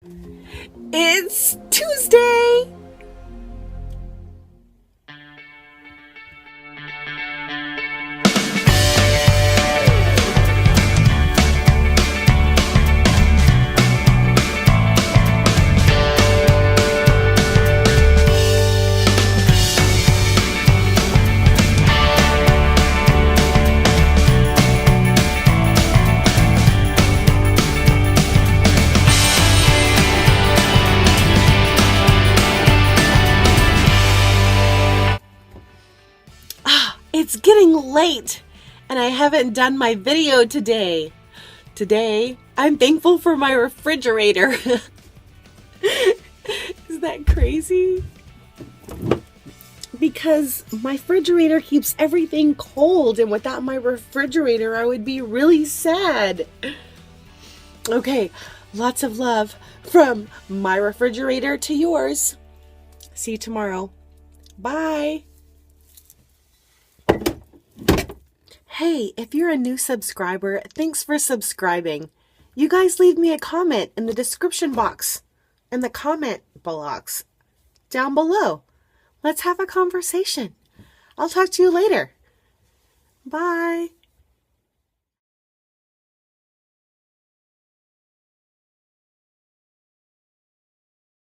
It's Tuesday! It's getting late and I haven't done my video today. Today, I'm thankful for my refrigerator. Isn't that crazy? Because my refrigerator keeps everything cold, and without my refrigerator, I would be really sad. Okay, lots of love from my refrigerator to yours. See you tomorrow. Bye. Hey, if you're a new subscriber, thanks for subscribing. You guys leave me a comment in the description box, in the comment box down below. Let's have a conversation. I'll talk to you later. Bye.